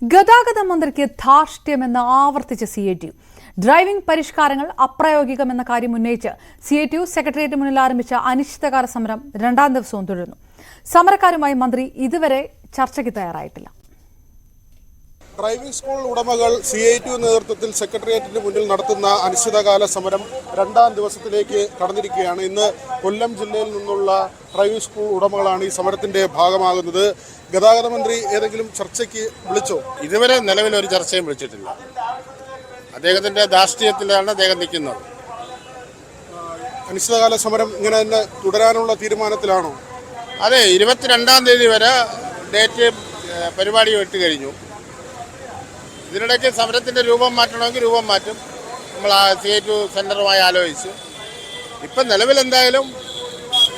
ഗതാഗത മന്ത്രിക്ക് ധാർഷ്ട്യമെന്ന് ആവർത്തിച്ച CATU. Driving പരിഷ്കാരങ്ങൾ അപ്രായോഗികമെന്ന കാര്യം ഉന്നയിച്ച് CATU സെക്രട്ടേറിയറ്റ് മുന്നിൽ ആരംഭിച്ച അനിശ്ചിതകാല സമരം രണ്ടാം ദിവസവും തുടരുന്നു. സമരക്കാരുമായി മന്ത്രി ഇതുവരെ ചർച്ചയ്ക്ക് തയ്യാറായിട്ടില്ല. ഡ്രൈവിംഗ് സ്കൂൾ ഉടമകൾ CATU നേതൃത്വത്തിൽ സെക്രട്ടേറിയറ്റിന് മുന്നിൽ നടത്തുന്ന അനിശ്ചിതകാല സമരം രണ്ടാം ദിവസത്തിലേക്ക് കടന്നിരിക്കുകയാണ്. ഇന്ന് കൊല്ലം ജില്ലയിൽ നിന്നുള്ള ഡ്രൈവിംഗ് സ്കൂൾ ഉടമകളാണ് ഈ സമരത്തിന്റെ ഭാഗമാകുന്നത്. ഗതാഗത മന്ത്രി ഏതെങ്കിലും ചർച്ചയ്ക്ക് വിളിച്ചോ? ഇതുവരെ നിലവിൽ ഒരു ചർച്ചയും വിളിച്ചിട്ടില്ല. അദ്ദേഹത്തിന്റെ ധാർഷ്ട്യത്തിലാണ് അദ്ദേഹം നിൽക്കുന്നത്. അനിശ്ചിതകാല സമരം ഇങ്ങനെ തന്നെ തുടരാനുള്ള തീരുമാനത്തിലാണോ? അതെ, 22-ാം തീയതി വരെ ഡേറ്റ് പരിപാടി ഇട്ട് കഴിഞ്ഞു. ഇതിനിടയ്ക്ക് സമരത്തിന്റെ രൂപം മാറ്റണമെങ്കിൽ രൂപം മാറ്റും. നമ്മൾ CATU സെന്ററുമായി ആലോചിച്ച് ഇപ്പം നിലവിൽ എന്തായാലും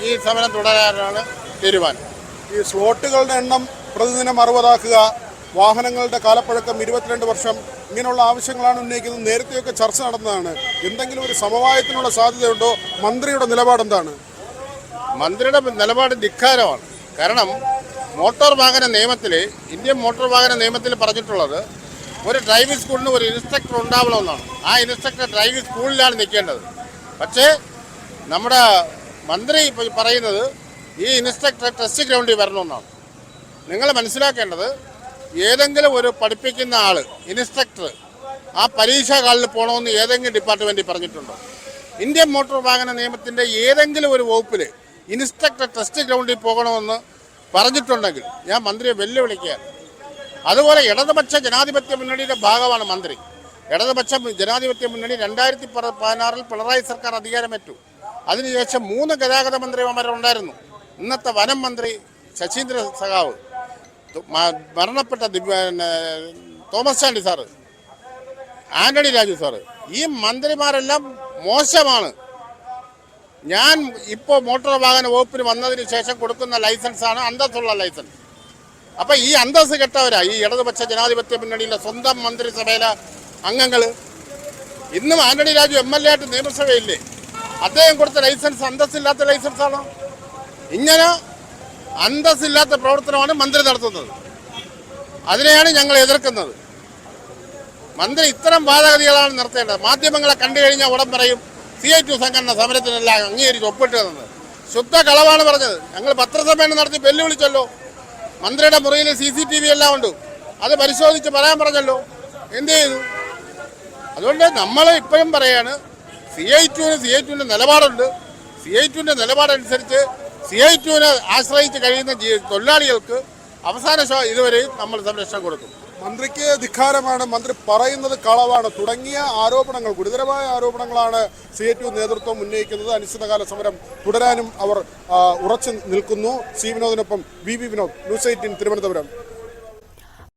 ഈ സമരം തുടരാനാണ് തീരുമാനം. ഈ സ്ലോട്ടുകളുടെ എണ്ണം പ്രതിദിനം 60 വാഹനങ്ങളുടെ കാലപ്പഴക്കം 22 വർഷം, ഇങ്ങനെയുള്ള ആവശ്യങ്ങളാണ് ഉന്നയിക്കുന്നത്. നേരത്തെയൊക്കെ ചർച്ച നടന്നതാണ്. എന്തെങ്കിലും ഒരു സമവായത്തിനുള്ള സാധ്യതയുണ്ടോ? മന്ത്രിയുടെ നിലപാടെന്താണ്? മന്ത്രിയുടെ നിലപാട് ധിക്കാരമാണ്. കാരണം മോട്ടോർ വാഹന നിയമത്തിൽ, ഇന്ത്യൻ മോട്ടോർ വാഹന നിയമത്തിൽ പറഞ്ഞിട്ടുള്ളത് ഒരു ഡ്രൈവിംഗ് സ്കൂളിന് ഒരു ഇൻസ്ട്രക്ടർ ഉണ്ടാവണമെന്നാണ്. ആ ഇൻസ്ട്രക്ടർ ഡ്രൈവിംഗ് സ്കൂളിലാണ് നിൽക്കേണ്ടത്. പക്ഷേ നമ്മുടെ മന്ത്രി പറയുന്നത് ഈ ഇൻസ്ട്രക്ടർ ടെസ്റ്റ് ഗ്രൗണ്ടിൽ വരണമെന്നാണ്. നിങ്ങൾ മനസ്സിലാക്കേണ്ടത്, ഏതെങ്കിലും ഒരു പഠിപ്പിക്കുന്ന ആൾ ഇൻസ്ട്രക്ടർ ആ പരീക്ഷാ ഹാളിൽ പോകണമെന്ന് ഏതെങ്കിലും ഡിപ്പാർട്ട്മെൻറ്റിൽ പറഞ്ഞിട്ടുണ്ടോ? ഇന്ത്യൻ മോട്ടോർ വാഹന നിയമത്തിൻ്റെ ഏതെങ്കിലും ഒരു വകുപ്പിൽ ഇൻസ്ട്രക്ടർ ടെസ്റ്റ് ഗ്രൗണ്ടിൽ പോകണമെന്ന് പറഞ്ഞിട്ടുണ്ടെങ്കിൽ ഞാൻ മന്ത്രിയെ വെല്ലുവിളിക്കുകയാണ്. അതുപോലെ ഇടതുപക്ഷ ജനാധിപത്യ മുന്നണിയുടെ ഭാഗമാണ് മന്ത്രി. ഇടതുപക്ഷ ജനാധിപത്യ മുന്നണി 2016 പിണറായി സർക്കാർ അധികാരമേറ്റു. അതിനുശേഷം 3 ഗതാഗത മന്ത്രിമാരുണ്ടായിരുന്നു. ഇന്നത്തെ വനം മന്ത്രി ശശീന്ദ്ര സഖാവ്, മരണപ്പെട്ട Thomas Chandy sir, Antony Raju sir, ഈ മന്ത്രിമാരെല്ലാം മോശമാണ്. ഞാൻ ഇപ്പോൾ മോട്ടോർ വാഹന വകുപ്പിന് വന്നതിന് ശേഷം കൊടുക്കുന്ന ലൈസൻസാണ് അന്തസ്സുള്ള ലൈസൻസ്. അപ്പം ഈ അന്തസ്സ് കെട്ടവരാ ഈ ഇടതുപക്ഷ ജനാധിപത്യ മുന്നണിയിലെ സ്വന്തം മന്ത്രിസഭയിലെ അംഗങ്ങൾ. ഇന്നും ആന്റണി രാജു MLA ആയിട്ട് നിയമസഭയില്ലേ? അദ്ദേഹം കൊടുത്ത ലൈസൻസ് അന്തസ്സില്ലാത്ത ലൈസൻസാണോ? ഇങ്ങനെ അന്തസ്സില്ലാത്ത പ്രവർത്തനമാണ് മന്ത്രി നടത്തുന്നത്. അതിനെയാണ് ഞങ്ങൾ എതിർക്കുന്നത്. മന്ത്രി ഇത്തരം വാദഗതികളാണ് നടത്തേണ്ടത്. മാധ്യമങ്ങളെ കണ്ടു കഴിഞ്ഞാൽ ഉടൻ പറയും CATU സംഘടന സമരത്തിനെല്ലാം അംഗീകരിച്ച് ഒപ്പിട്ട് തന്നത്. ശുദ്ധ കളവാണ് പറഞ്ഞത്. ഞങ്ങൾ പത്രസമ്മേളനം നടത്തി വെല്ലുവിളിച്ചല്ലോ. മന്ത്രിയുടെ മുറിയിൽ CCTV എല്ലാം ഉണ്ട്. അത് പരിശോധിച്ച് പറയാൻ പറഞ്ഞല്ലോ. എന്ത് ചെയ്തു? അതുകൊണ്ട് നമ്മൾ ഇപ്പോഴും പറയാണ്, CATUവിൻ്റെ നിലപാടുണ്ട്. CATUവിൻ്റെ നിലപാടനുസരിച്ച് CATUവിനെ ആശ്രയിച്ച് കഴിയുന്ന തൊഴിലാളികൾക്ക് അവസാന ഇതുവരെയും നമ്മൾ സംരക്ഷണം കൊടുക്കും. മന്ത്രിക്ക് ധിക്കാരമാണ്, മന്ത്രി പറയുന്നത് കളവാണ് തുടങ്ങിയ ആരോപണങ്ങൾ, ഗുരുതരമായ ആരോപണങ്ങളാണ് CATU നേതൃത്വം ഉന്നയിക്കുന്നത്. അനിശ്ചിതകാല സമരം തുടരാനും അവർ ഉറച്ചു നിൽക്കുന്നു. വിനോദിനൊപ്പം VV വിനോദ്, ന്യൂസ് 18 തിരുവനന്തപുരം.